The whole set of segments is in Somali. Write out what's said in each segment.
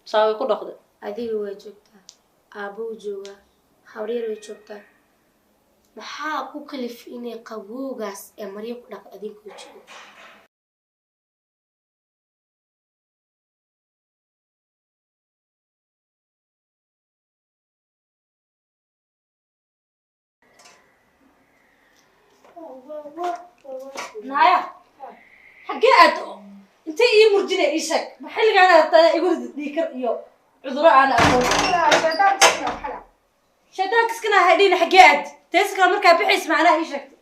saawi ku dhaqday adiga way joogtaa aabuu joogaa hawreer way joogtaa maxaa ku kalif inay qabowgaas ee maryo ku dhaq adinku joogo naya xagee aad intay ii murjinay ii sheeg maxilligaan aad igu dhiikar iyo cuduro aan aqoon shaytaan kiskana haydhiina xagee aad teeska markaa bixiis macnaha ii sheegtay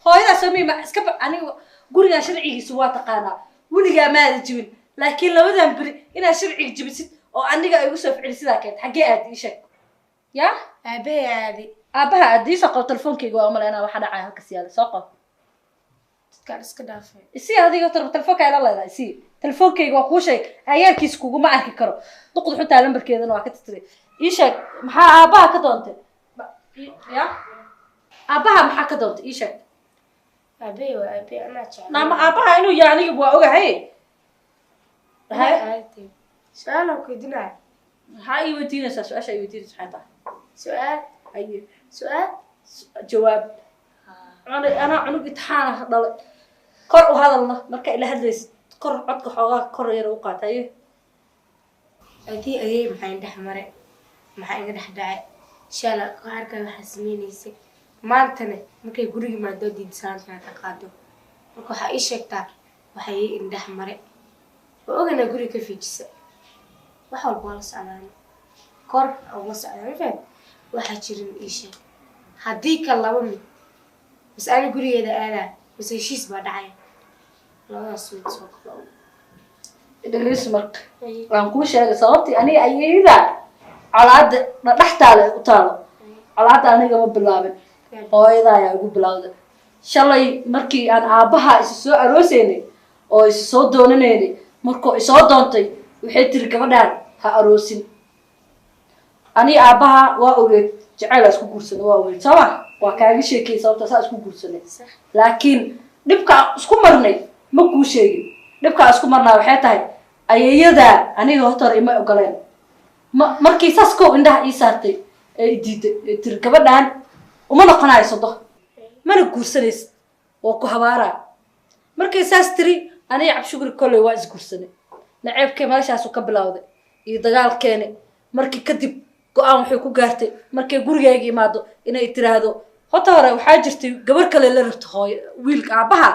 hooyadaa samiima iska aniga gurigaa sharcigiisa waa taqaanaa weligaa maada jibin laakiin labadan beri inaad sharciga jibisid oo aniga ay ugu soo ficili sidaa keenta xagee aad ii sheeg yaa aabaha aad ii soo qabo telefoonkayga waa umaleynaa waxa dhacaya halkas yaala soo qabo dadkaan iska dhaafay isii adiga telefoonka ila leedahay isii telefoonkayga waa kuu sheeg ayaarkiis kuguma arki karo duqud xuntaa lambarkeedana waa ka tirtiray ii sheeg maxaa aabaha ka doontay ya aabaha maxaa ka doontay ii sheeg aabey anaa jecel naama aabaha inuu yahay aniga waa ogahay su-aalaan kuydinaya maxaa ii weydiinaysaa su-aasha ay weydiinaysa maxay tahay su-aal aye su-aal jawaab anaa cunug intixaana dhalay kor u hadalna marka ila hadlaysid kor codka xoogaa kor yar u qaataye adii ayay maxaa indhex mare maxaa iga dhex dhacay shala qaarkaa waxaa sameynaysay maantana markay gurigii maadoo diidsaantaa ka qaado marka waxaa ii sheegtaa waxay ii indhex mare waa oganaa guriga ka fiijisa wax walba waa la socdaana kor uma socdaa mafahad waxaa jirin ii sheeg haddii ka laba mid bas ani gurigeeda aadaa bas heshiis baa dhacaya labadaas mid soo kala dhegeyso marka waan kuu sheegay sababtii aniga ayayda colaada dhextaale u taalo colaada aniga ma bilaabin hooyada ayaa igu bilowday shalay markii aan aabaha isu soo arooseynay oo isu soo doonanaynay markuu isoo doontay waxay tiri gabadhaan ha aroosin ani aabaha waa ogeed jacayl isku guursanay waa ogeed sooma waa kaaga sheekay sababta saa isku guursanay laakiin dhibka isku marnay ma kuu sheegin dhibka isku marnaa waxay tahay ayayada aniga horta ima ogoleen markii saas kow indhaha ii saartay ee diiday tiri gabadhaan uma noqonayo sodo mana guursanaysid waa ku habaaraa markay saas tiri aniga cabshuguri kolley waa isguursanay naceebkee meeshaasu ka bilowday iyo dagaalkeeni markii kadib go-aan waxay ku gaartay markay gurigayga imaado inay tiraahdo horta hore waxaa jirtay gabar kale la rabto hooyo wiilka aabaha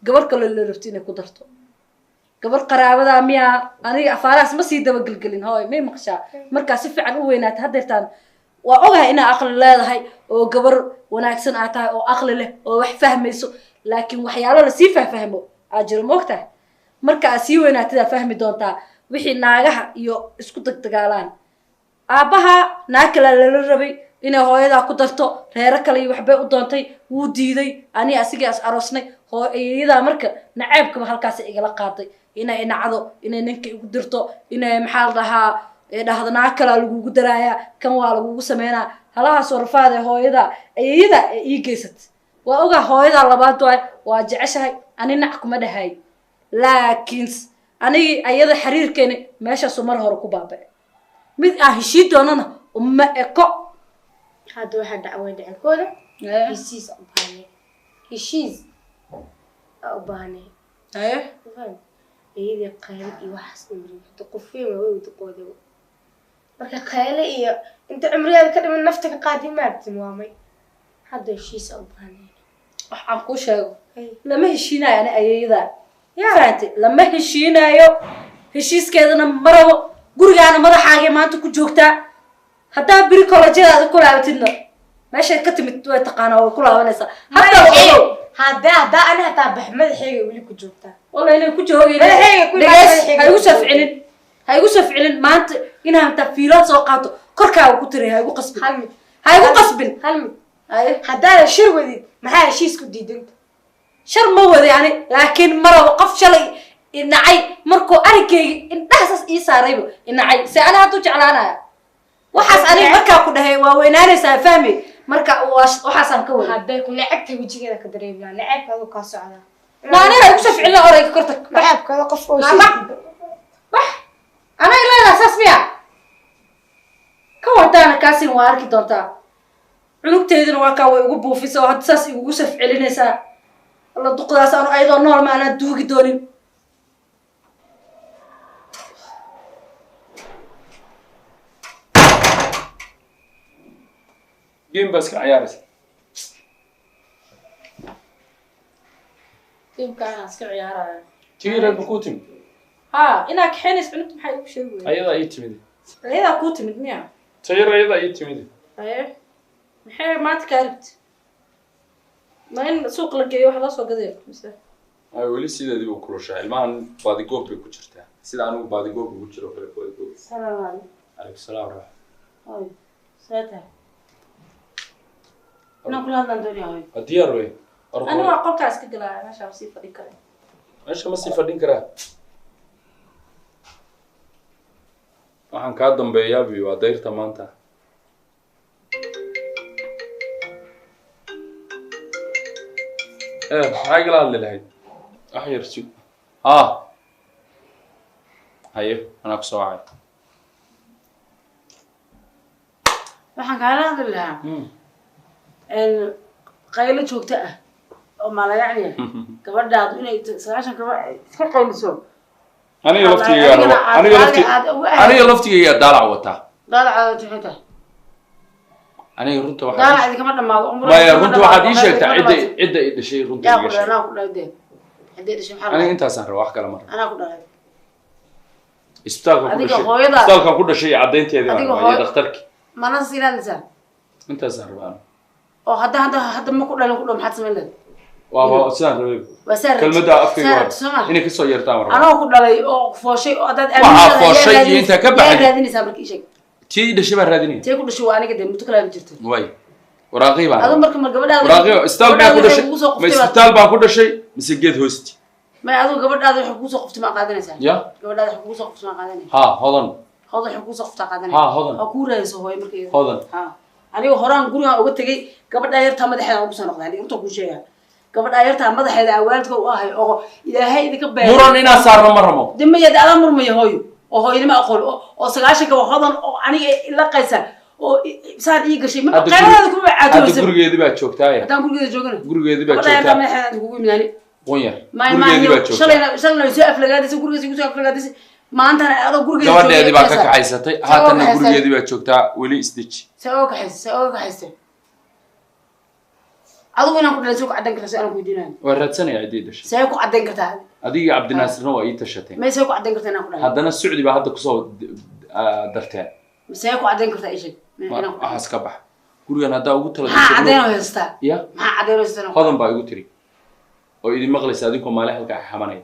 gabar kale la rabto inay ku darto gabar qaraabadaa miyaa aniga afaarahaas ma sii dabagelgelin hooyo may maqshaa markaa si fiican u weynaatay haddeertaan waa ogahay inaa aqli leedahay oo gabar wanaagsan aad tahay oo aqli leh oo wax fahmayso laakiin waxyaalo lasii fahfahmo aa jiro moogtahay marka aad sii weynaatidaa fahmi doontaa wixii naagaha iyo isku dagdagaalaan aabaha naag kale lala rabay inay hooyadaa ku darto reero kale iyo waxbay u doontay wuu diiday aniga asigii as aroosnay hooyadaa marka naceebkaba halkaas igala qaaday inay nacdo inay ninka igu dirto inay maxaa la dhahaa dhahdo naag kalaa lagugu daraayaa kan waa lagugu sameynaa halahaasoo rafaadee hooyada ayayada ee ii geysat waa ogaa hooyadaa labaad waay waa jeceshahay ani nac kuma dhahay laakiin anigii ayada xiriirkeeni meeshaasu mar hore ku baaba'e mid aan heshii doonana uma eko hadda waxaa dacway dhacinkooda heshiis u baahnay heshiis u baahnay iyadii qayle iyo waxaas umri qofiin waa way duqooda marka qayle iyo inta cumrigeeda ka dhiman nafta ka qaadi maartin waa may hadda heshiis u baahnay waxaan kuu sheego lama heshiinayo ani ayayada fahanti lama heshiinayo heshiiskeedana marabo gurigaana madaxaagay maanta ku joogtaa haddaa biri kolajyadaada ku laabatidna meeshay ka timid way taqaanaa way ku laabanaysaa haddaa ani hataa bax madaxeyga weli ku joogtaa والله إنه كجوجي هاي يوسف علن ما أنت إنها أنت فيلات سوقاته كركا وكتري هاي قصبن هاي قصبن هاي هذا شر ودي ما هاي شيء سكديد أنت شر ما ودي يعني لكن مرة وقف شلي إن عي مركو أركي إن أحسس إيسا ريبو إن عي سأنا هتوجع على وحس أنا مركا كده هي وين أنا سافهمي مركا وحسن كون هذا يكون لعبت وجهي كذا كدريب يعني لعبت هذا قاص على لا أنا أوصف إلا أوريك كرتك لعب كذا قف بح أنا إلا أساس فيها كاسين واركي دونتا عنق تيدن واكا ويقو بوفيسا وهاد ساس يقو سف علينيسا الله دقداس أنا أيضا نور ما أنا دوقي دونين جيم بس كعيارس جيم كان أسكع عيارة تيجي البكوتم ها إنك حينس عنق محي وشيء أيضا يتمدي هذا كوت مدنيا تيجي أيضا يتمدي أيه محي ما تكاربت ما إن سوق لقيه واحد أصلا قدير مثلا weli sideedii uu kurushaa ilmahan baadigoob bay ku jirtaa sida anigu baadigoob ugu jiro kale baadigoob salaam alaykum salaam wa ay saata inaan kula hadlaan doonaya diyaar wey anigu waa qolkaas ka galaa meesha sii fadhi kare meesha ma sii fadhin karaa waxaan kaa dambeeyaa bi waa dayrta maanta maxay kala hadli lahayd أحير سو هاي أنا بسوعي waxaan kaala hadli lahaa qaylo joogto ah oo malagacniya gabadhaadu inay 9 gabadh iska qayliso aniga laftigayga daalac wataa daalac tixinta aniga runta waxa daalac kama dhamaado maya runta waxaad ii sheegtaa cidda ii dhashay runta yaa ku dhalaa ku dhalay hadii dhashay maxaa aniga intaasaan rabaa wax kale mar ana ku dhalay isbitaalka ku dhashay cadeynteedii waa dhakhtarki mana silaanaysa intaasaan rabaa oo hadda ma ku dhalin ku dhow maxaad sameyn lahayd waa sidaan rabay kelmadda afkayga inay ka soo yeertaan mar anoo ku dhalay oo fooshay oo dad aaminsan fooshay iyo inta ka baxay raadinaysa markii ii sheeg tii dhashay baan raadinay tii ku dhashay waa aniga dee mutukala jirto way waraaqii baan adu marka gabadhaada waraaqii isbitaal baan ku dhashay ma isbitaal baan ku dhashay mise geed hoosti ما أدو قبل هذا يحكوا سقف ما قادنا سان. يا. قبل هذا يحكوا سقف ما قادنا. ها هذن. هذا يحكوا سقف قادنا. ها هذن. أكورة يسوي مركز. هذن. ها. أنا وهران قولها وقت جي قبل هذا يرتهم ماذا حدا أبوسنا نقول يعني أنت كل شيء. قبل هذا يرتهم ماذا حدا أولادك وآهي أو إذا هاي ذيك بيت. مرة ناس صار مرة. دم يد على مرة يهوي. أو هاي لما أقول أو سجاشك وهذا أو أنا إلا قيسا. أو صار إيه شيء ما قال هذا كله عدو. هذا قرقة دي بتشوك تاعي. هذا قرقة جوجنا. قرقة دي بتشوك. قبل هذا ما حدا يقول من يعني. وين ما شلنا يسوي أفلقات يسوي يسوي أفلقات ما أنت أنا قرقة جوان دي بقى كحيسة هذا القرقة دي بتشوكتا ولي استيتش سووا كحيسة أظن أنا كنت لسوق عدن كرسي أنا كودينا ورد سنة عديدش سووا عدن كرتا هذه عبد الناصر نوع يتشتين ما سووا عدن كرتا أنا كودينا هذا السعودي بقى هذا كسو درتين سووا عدن كرتا إيش ما أحس كبح قرقة أنا دا قلت له عدن ويستا يا ما عدن ويستا هذا بقى يقول تري oo idin maqlaysa adinku maalaha halka xamanay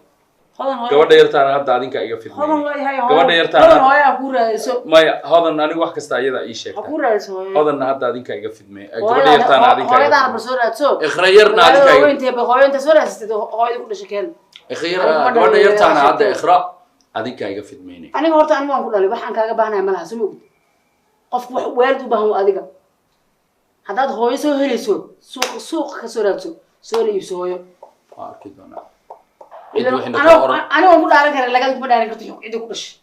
hodan gabadha yartaan hadda adinka iga fidmay hodan way hay gabadha yartaan hodan way ku raayso maya hodan anigu wax kasta ayada ii sheegtay ku raayso hodan hadda adinka iga fidmay gabadha yartaan adinka hooyada aan soo raadso ikhrayarna adinka iga intee hooyada soo raadsato hooyada ku dhashay keen ikhrayar gabadha yartaan hadda ikhra adinka iga fidmayna aniga horta anigu waan ku dhalay waxaan kaaga baahnahay malaha soo mugdi qof wax waalid u baahan adiga hadaad hooyo soo helayso suuq ka soo raadso soo iibso hooyo أكيدنا. أنا أقول على كذا لقيت بدأنا كرت يوم عندك وش.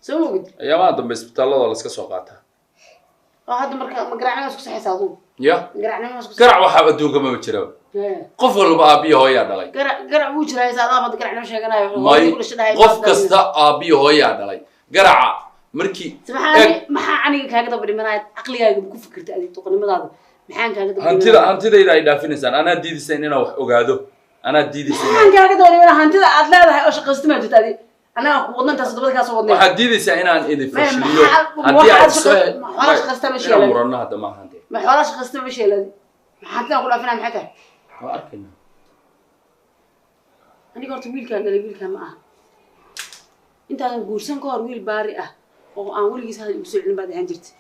سو موجود. يا ما أدم بس بتطلع ولا سكسو قاتها. هذا مقرعنا مسكو صحيح صادو. يا. مقرعنا مسكو. قرع وحاب أدوك ما بتشرب. قفل بأبي هو يا دلائي. قرع وجرا يساعد ما تقرعنا مش هكذا. ما قف كستا أبي هو يا دلائي. قرع مركي. سبحان ما عني كهذا بدي منايت عقلي هاي بكفكر تأدي تقني ماذا. hantida ay dhaafinaysan ana diidisay inaan wax ogaado ana diidisay maxaan kaaga doonay hantida aad leedahay oo shaqaysto ma jirtadi ana wadnantaas dabada ka soo wadnay waxa diidisay inaan idin fashiliyo hadii aad soo shaqaysto ma sheelay murana hada ma hante ma xoolo shaqaysto ma sheelay maxaan ku dhaafina maxay tahay waa arkayna aniga horta wiilkaan dhalay wiilkaan ma aha intaan guursan ka hor wiil baari ah oo aan weligiis hada igu soo celin baad ahaan jirtay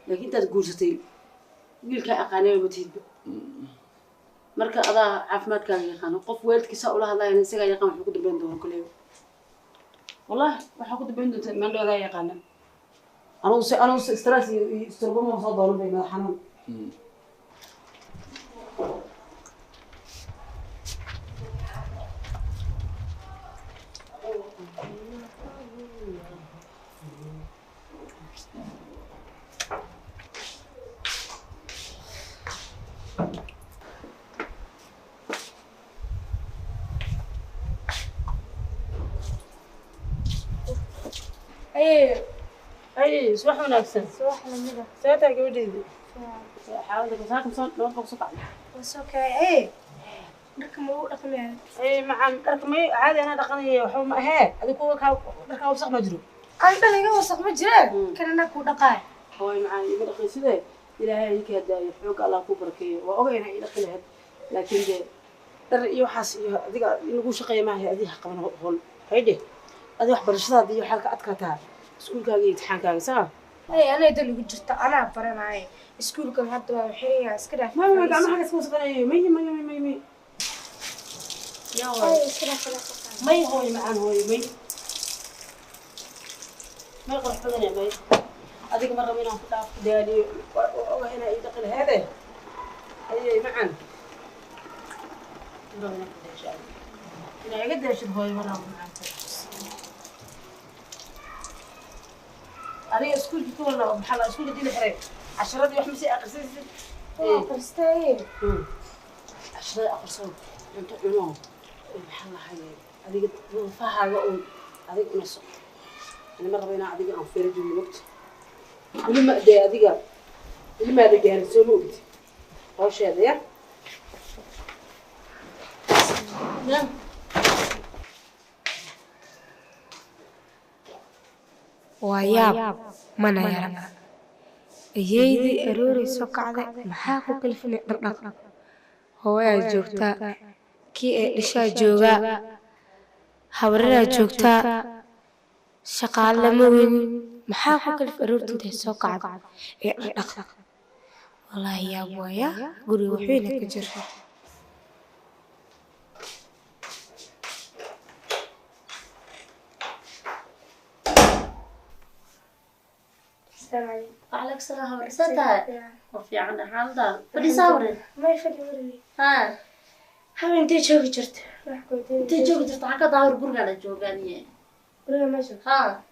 laakiin intaad guursatay wiilka aqaanay batid marka adaa caafimaadkaaga yaqaan qof weelkiisa ula hadlaayna isaga yaqaan wuxuu ku dambeyn doonaa kulay wallahi waxa ku dambeyn doontaa man dheegaa yaqaan anu stress iyo isturbo soo dooran bay madax xanuun أي صباح وناكسن صباح لمدة ساعتها قبل حاولت أقول صار ما بقص طعم وسوكي رقم يعني أي مع رقمي عادي أنا رقمي وحوم هاي هذا كوك رقم وسق مجرو أنا اللي وسخ مجرى كان أنا كودا قاي هو معي من رقم سيده إلى هاي كهدا يحوق الله كبركي وأوجينا إلى خلها لكن ده در يوحس ذيك نقول شقية ما هي ذي حق من هون هيدي هذا واحد برشلونة ذي حالك أتكتها سكول كاجي امتحان كاجي صح أنا يدل وجرت أنا برا معي سكول كم حتى وحية أسكره ما قام حاجة اسمه سكري مي يا مي هوي معان هوي مي ما يقرح بدنا يا مي هذيك مرة مين هم كتاب دالي وهنا يدخل هذا أي معان مرة مين قديش يعني قديش هوي مرة معان أنا سكول كتورنا محل سكول دي الحريق عشرة دي واحد مسي أقرص أقرصتين عشرة أقرصون أنت عنوان محل حاجة هذيك فيها قول هذيك نص أنا مرة بينا هذيك أنا في رجل الوقت ولما أدي هذيك ولما أدي جهل سوي وقت هو شيء هذا يا نعم وياب mana yarana ayeydii aroorayso kacday maxaa ku kalfinay dhardhaq hooyaa joogtaa kii ay dhishaa joogaa habareraa joogtaa shaqaale lama weynin maxaa ku kalif aroortintay soo kacday ee dhardhaq wallaahi yaab waaya guriga waxweyna ka jira وعليك السلام ورحمة وفي عنا حالة فدي صورة ما يفدي ها هاي انتي جوجي جرت انت جوجي جرت حكا داور برغا لا جوغانيه برغا ما جرت ها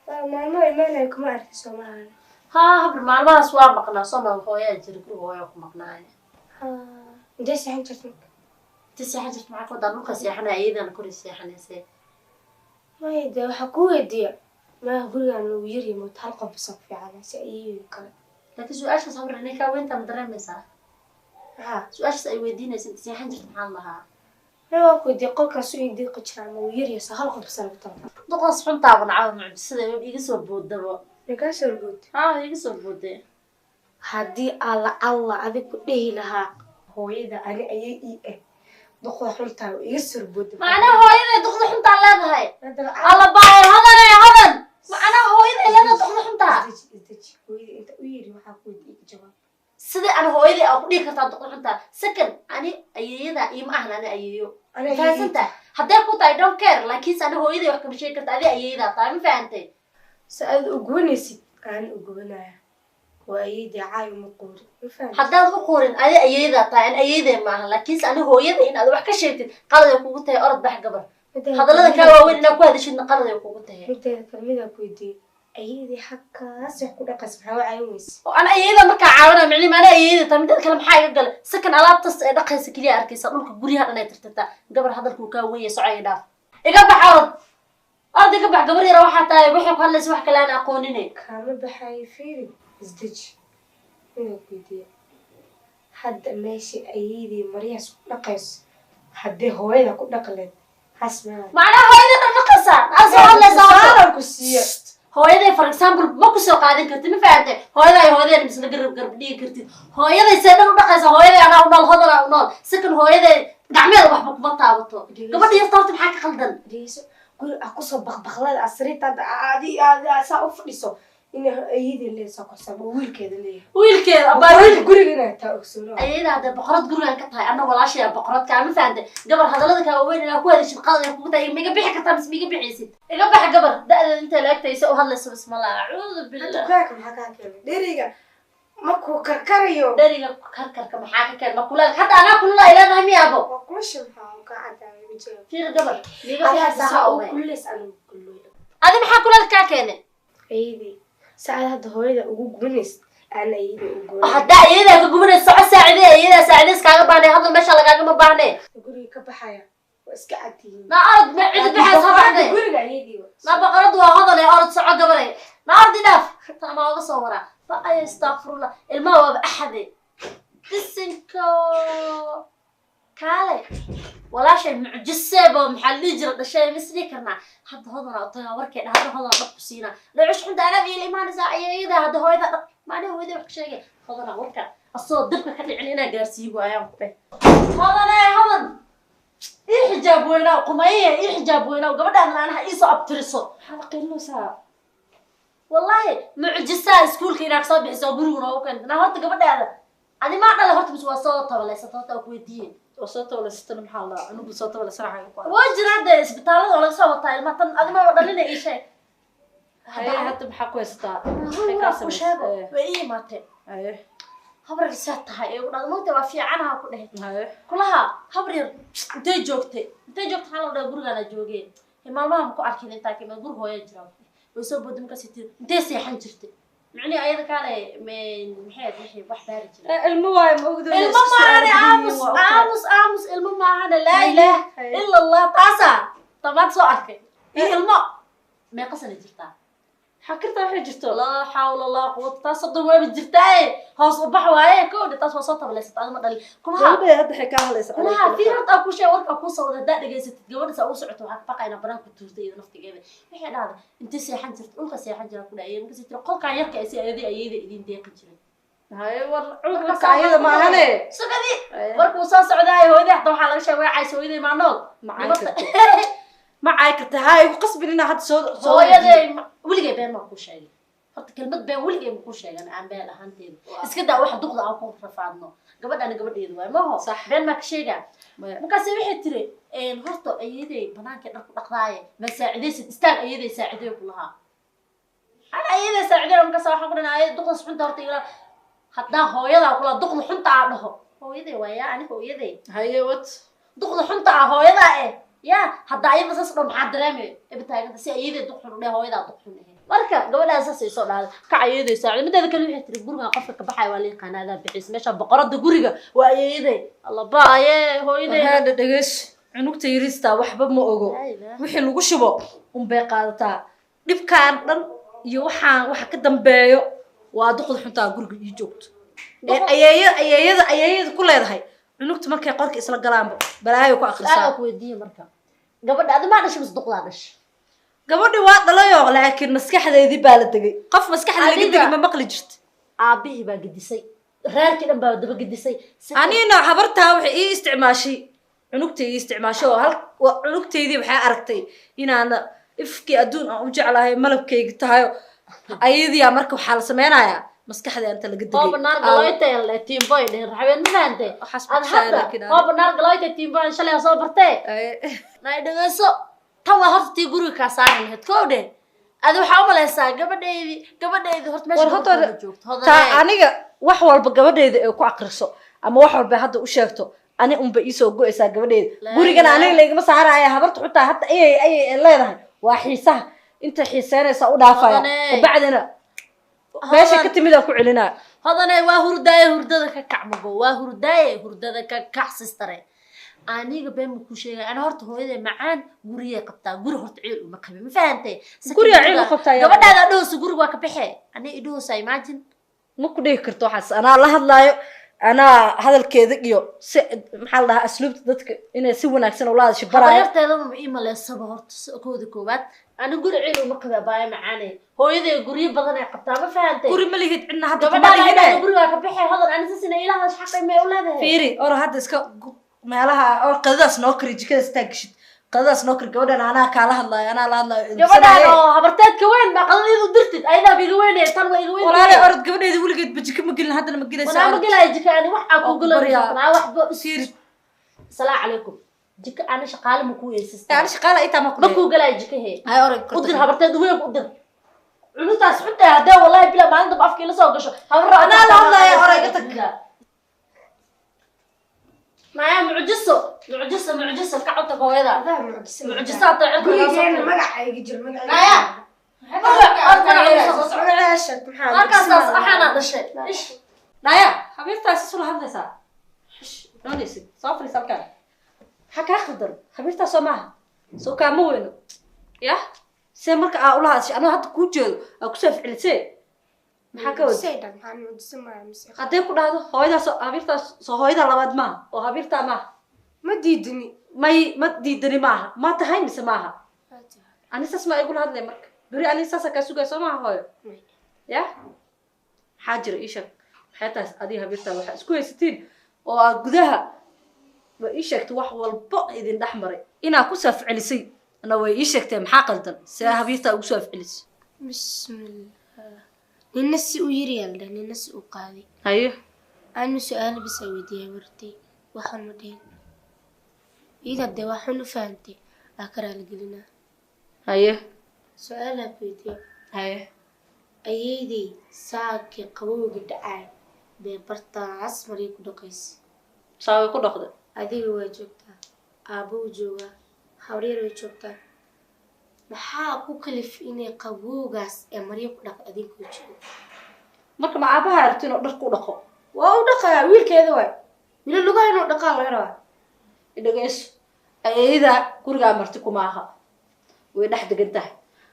ماما ما كما عرفت سومالي ها هبر مالما سوا مقنا سوما هويا جير هويا ku maqnaay ها انتي سحن جرت تسي حاجه معك ودا نوكا سيحنا ايدان كوري سيحنيسه ما يدا waxa ku weydiya ما gurigan uu yiri mood hal qof soo fiican si ay kale laakiin su'aasha sabr inay ka weynta madareemaysa ha su'aasha ay weydiinaysa inta sii xanjirta maxaa lahaa ma ku weydiin qolkaas uu yiri qajraan uu yiri hal qof soo fiican doqos xuntaa banacada mucjisada iga soo boodabo naga soo bood ha iga soo boodee hadii alla adig ku dhehi lahaa hooyada ani ayay ii doqo xuntaa iga soo bood macna hooyada doqo xuntaa leedahay alla baa hadan macna hooyada leedahay doqo xuntaa hooyada inta u yiri waxa ku weydiin jawaab sida aan hooyada aan ku dhigi kartaa doqo xuntaa sakan ani ayayada ima ahna ani ayayo fahansanta haday ku tahay don't care laakiin ana hooyada wax ka sheegi kartaa adi ayayada taa ma fahantay saad u goonaysid aan u goonaya waayidi caay ma qoori ma fahantay haddaad u qorin adi ayayada taa aan ayayada ma aha laakiin ana hooyada in aad wax ka sheegtid qalad ay kugu tahay orod bax gabar hadalada ka waaweyn inaad ku hadashid qalad ay kugu tahay midda kalmida ku weydiin ayaydi xaqaas wax ku dhaqas maxaa caawinaysa oo ana ayayada marka caawina micni ma ana ayayada taa midda kale maxaa iga gal sakan alaabtas ay dhaqaysa kaliya arkaysa dhulka guriyaha dhan ay tirtirtaa gabar hadalku ka weeyay socay dhaaf iga baxood adiga bax gabar yar waxa tahay wixii ku hadlaysa wax kale aan aqooninay kama baxay fiiri isdaji inuu ku weydiin hadda meeshii ayaydi mariyas ku dhaqayso haddii hooyada ku dhaqleed hasmaa macnaha hooyada dhaqaysa asoo hadlaysa ku siiyo hooyaday for example ma ku soo qaadan kartid ma fahamtay hooyaday misla garab dhigi kartid hooyaday see dhan u dhaqaysa hooyaday anaa u nool hodana u nool sakan hooyaday gacmeeda waxba kuma taabato gabadha yarta horta maxaa ka qaldan guri ah kusoo baqbaqlada asriinta aadi saa u fadhiso in ayadii leeso korsam wiilkeeda leeyahay wiilkeeda abaa gurigana taa ogsoono ayada hadda boqorad gurigan ka tahay anna walaashay boqorad ka ma fahamtay gabar hadalada ka weyn inaa ku hadashid qalad kugu tahay miga bixi kartaa mis miga bixiysid iga bax gabar da'da inta laagtaysa u hadlayso bismillah a'uudu billah kaaka maxaa ka keenay dheriga markuu karkarayo dheriga karkarka maxaa ka keenay makulal hadda anaa kulula ilaa miyaabo kulasha maxaa ka cadaay wajah fiir gabar miga bixisa oo kulis anu kullo adi maxaa kulal ka keenay aydi saacad hadda hooyada ugu gubaneys aan ayda ugu gubaneys hadda ayada ka gubanayso soco saacide ayada saacide iskaaga baanay hadda meesha lagaaga ma baahne guriga ka baxaya waa iska cadtiin ma arad ma cid bixis habade guriga ayadii ma boqoradu waa hadal ay orod soco gabaray waraa ba ay astaghfirullah ilmaha waaba axade bisinko kaale walaashay mucjiseebo maxaa lii jira dhashay misri karnaa hadda hodana otaga warkay dhahdo hodana dhab ku siina leeyahay xunta ana iyo iimaanisa ayayda hadda hooyada dhab maana hooyada wax ka sheegay hodana warka asoo dibka ka dhicin inaa gaarsiiyo ayaan ku hodana hodan حجاب ويناو قمية حجاب ويناو قبل أن أنا إيسو أبترسو حلقة لوسا والله معجزة سكول كيناك صابح صابرونا وكان أنا هرت قبل هذا أنا ما أعرف هرت بس وصوتها ولا صوتها وكويتين وصوتها ولا ستة محلة أنا بصوتها ولا سرعة وجر هذا إسبتالة ولا صوتها ما تن أنا ما بدلنا أي شيء هاي حتى بحق وسطا وش هذا وإيه ما تن هبر رسالتها هاي وأنا ما تبغى في عنها كلها كلها هبر أنت جوكتي حالا ولا برجع على جوجين ما مكو أركين أنت كم برج هو يجرب ويسوي بدهم كسيتي أنت سيحن جرتي معني أيضا كان من محيط واحد هارج المهم موجود أنا آمس المهم أنا لا إله إلا الله طاسة طبعا صارك إيه الماء ما قصنا جرتها حكرت waxay jirto la hawla la quwwata taasoo way jirtay hoos u bax waaye koodha taas wasata baleysat aad ma dhalin kulaha hadda xika halaysa kulaha fiirta ku shay warka ku soo wada dhageysatid gabadha saa u socoto waxa ka baqayna banaan ku tuurtay naftigeeda waxay dhahday inta seexan jirto ulka seexan jira ku dhaayay marka si tiro qolka yarka ay si ayada idin deeqin jiray hay war ulka ayada ma ahane sagadi warku soo socday hooyada waxa laga sheegay ay soo iday maanood ما عايكت هاي وقصبي لنا هاد سو يدي ولقي بين ما كل شيء حط كلمة بين ولقي ما كل شيء أنا عم بيلا هانتين بس كده واحد دغض أو كون رفعنا قبل يدوي ما هو صح بين ما كشيء مكاسب واحد تري إن هرتو أيدي بنانك نقضاي بس عديس تستاهل أيدي ساعديه كلها أنا أيدي ساعديه مكاسب واحد قلنا أيدي دغض سبنت هرتي حتى هو يلا كلها دغض حنت عنه هو يدي ويا يعني هو يدي هاي وات دغض حنت هو يلا إيه يا هدا أيضا سأصبح محضرامي إبتاعي سي أيدي دقحون ليه هويدا دقحون ليه marka gabadha asaasay soo dhaaday ka cayeedaysa mideeda kale wixii tiri guriga qofka ka baxay waa leeyahay qanaada bixis meesha boqorada guriga waa ayeeday Allah baaye hooyaday hada dhageys cunugta yirista waxba ma ogo wixii lagu shubo bay qaadataa dhibkaan dhan iyo waxa ka dambeeyo waa duqad xunta guriga ii joogto ayeeyada ku leedahay cunugta markay qorka isla galaanba balaayo ku akhrisaa ku weydiiyay marka gabadha aad ma dhashay musduqdaa dhashay gabadhi waa dhalayo laakiin maskaxdeedii baa la dagay qof maskaxda laga dagay ma maqli jirtay aabihi baa gidisay reerkii dhan baa daba gidisay anina habartaa waxay ii isticmaashay cunugtay ii isticmaashay oo hal cunugteedii waxay aragtay inaan ifkii adduun aan u jeclahay malabkayga tahay ayadii marka waxa la sameeynaya maskaxda inta laga dagay oo banaar galoytay la team boy dheer raxbeen ma fahanteen oo banaar galoytay team boy shalay soo bartay nay dhageyso tawa horti guriga ka saaran lahayd koodhe adu waxa u maleysaa gabadheedii horta meesha joogto ta aniga wax walba gabadheedii ay ku aqriso ama wax walba hadda u sheegto ani unba ii soo go'aysaa gabadheedii gurigana aniga leegama saaraya habarta xutaa hadda ay leedahay waa xiisaha inta xiiseynaysa u dhaafaya bacdina meesha ka timid ku celinaa hadana waa hurdada ka kacmago waa hurdada ka kacsistare aniga been ku sheegay ana horta hooyaday macaan guriga qabtaa guri horta ciil uma qabin ma fahantay guriga ciil u qabtaa gabadhaada dhoos guriga waa ka baxay ani idhoos ay imagine ma ku dhigi karto waxaas ana la hadlaayo ana hadalkeeda iyo si maxaa la dhahaa asluubta dadka inay si wanaagsan u laadasho baraayo horteeda ma iimayleysaba horta koowaad ana guri ciil uma qabaa baay macaanay hooyaday guriga badan ay qabtaa ma fahantay guri ma lihid cidna hadda ma lihid guriga waa ka baxay hadal ana sisina ilaaha xaqay ma u leedahay fiiri or hadda iska meelaha oo qadadaas noo kari jikada istaagshid qadadaas noo kari gabadhan anaa kaala hadlaayo anaa la hadlaayo gabadhan oo habarteed ka weyn ma qadadii u dirtid ayada biga weyn ee tan way iga weyn walaal orod gabadheedii wiligeed bajika ma gelin hadana ma gelaysaa walaal ma gelay jikaani wax aan ku gulayo ma wax ba siir salaamu calaykum jika ana shaqaale ma ku yeesistay ana shaqaale ay tama ku galay jika he ay orod u dir habarteed weyn u dir cunutaas xunta hadaa wallahi bila maalinta afkii la soo gasho habar anaa la hadlaayo orod ka tag معايا معجزة كعوتة قوية معجزات عقل مقع يجر مقع معايا مركز أحيانا هذا الشيء إيش نايا حبيبتي أساسا هذا سا إيش نونيسي صافري سكر حكا خضر حبيبتي سمعها سو كاموينو يا سمرك أقولها أنا حتى كوجل أكسف علتي maxaa ka wada sayda maxaan wadisan maa mise haddee ku dhahdo hooyadaas habiirtaas soo hooyada labaad maaha oo habiirtaa maaha ma diidini may ma diidani maaha ma tahay mise maaha ani saas ma igula hadlay marka beri ani saasa kaa sugay soo maaha hooyo ya maxaa jira ii sheeg maxay tahay adiga habiirtaa waxaa isku haysatiin oo aad gudaha wa ii sheegtay wax walbo idin dhex maray inaa ku saafcelisay ana way ii sheegtee maxaa qaldan see habiirtaa ugu saafcelisay bismillah nina si u yiri yaalda nina si u qaaday haye aanu su'aal bis weydiiyay wartay waxaan ma dhayn ida de waxaan u fahamtay akaraal gelina haye su'aal weydiiyay haye ayeydii saaki qabowga dhacay bee bartaas maray ku dhaqaysay saaway ku dhaqday adiga waa joogtaa aabbo jooga hawreer way joogtaa maxaa ku kalif inay qabowgaas ee maryo ku dhaq adiga joogo marka ma aabaha aragti inuu dhar ku dhaqo waa u dhaqaa wiilkeeda waay wiil lugaha inuu dhaqaa laga rabaa idhageyso ayayda gurigaa marti kuma aha way dhex degan tahay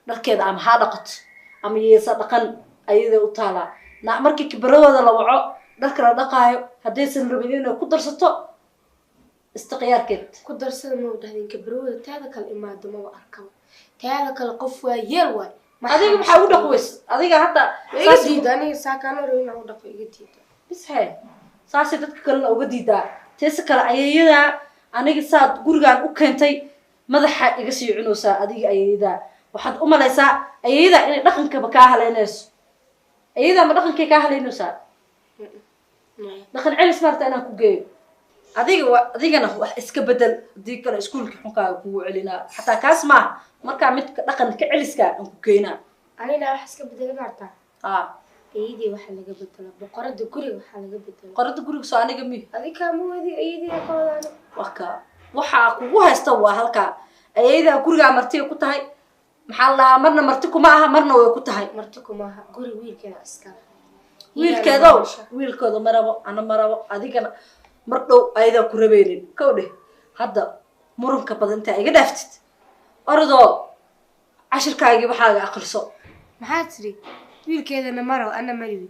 dharkeeda ama haa dhaqato ama yeesa dhaqan ayada u taalaa markii kibaradooda la waco dharka la dhaqaayo haddaysan rabin inay ku darsato istiqyaarkeed ku darsada ma dhahdin kibarooda taada kale imaado ma arkaba taada kale qof waa yeel waay adiga maxaa u dhaqweys adiga hadda iga diida aniga saakaano rabin u dhaqo iga diida bis hee saasay dadka kalena uga diidaa teese kale ayayada aniga saad gurigaan u keentay madaxa iga sii cunaysaa adiga ayayada waxaad u malaysaa ayayada inay dhaqankaba kaa haleynayso ayayada ma dhaqankay kaa haleynaysaa dhaqan celis maarta inaan ku geeyo adigana wax iska bedel haddii kale iskuulka xunkaaga kugu celinaa xataa kaas maaha markaa midka dhaqanka celiskaa aan ku keenaa anina wax iska bedeli kartaa haa ayadii waxaa laga bedela boqorada guriga waxaa laga bedela qorada guriga soo aniga mi adiga ma wadi ayadii ka wadaan waka waxaa kugu haysta waa halkaa ayaydaa gurigaa martiga ku tahay maxaa la dhahaa marna marti kuma aha marna way ku tahay marti kuma aha guri wiilkeeda iska wiilkooda marabo ana marabo adigana mar dhow ayadaa ku rabeynin kow dheh hadda muranka badantaa iga dhaaftid orodoo cashirkaagii waxaaga aqriso maxaa tiri wiilkeedana maro ana mariwi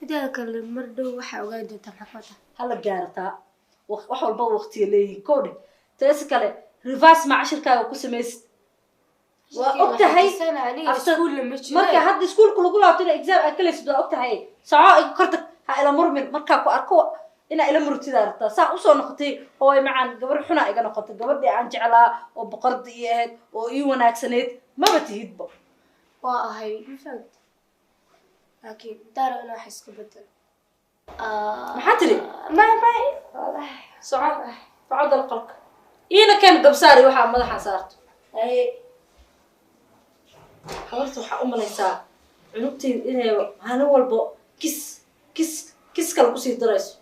midaada kale mar dhow waxaa ogaan doontaa maxaa hala gaarataa wax walba waqtiga leeyihiin kow dheh teesi kale reverse ma cashirkaaga ku samaysid waa og tahay marka hadda iskuulka lagu laabto ina exam aad kalaysid waa og tahay saco iga korta ha ila murmin markaa ku arko inaa ila murtidaa rabtaa saa usoo noqotay hooy macaan gabar xunaa iga noqotay gabadhii aan jeclaa oo boqorda ii ahayd oo ii wanaagsanayd maba tihidba waa ahay mafahant laakiin daaro inaa wax iska bedel maxaa tiri may soco dalqalka iina keen gabsaari waxaa madaxa saarto habarta waxaa u malaysaa cunugteyda inay maalin walbo kis kale kusii darayso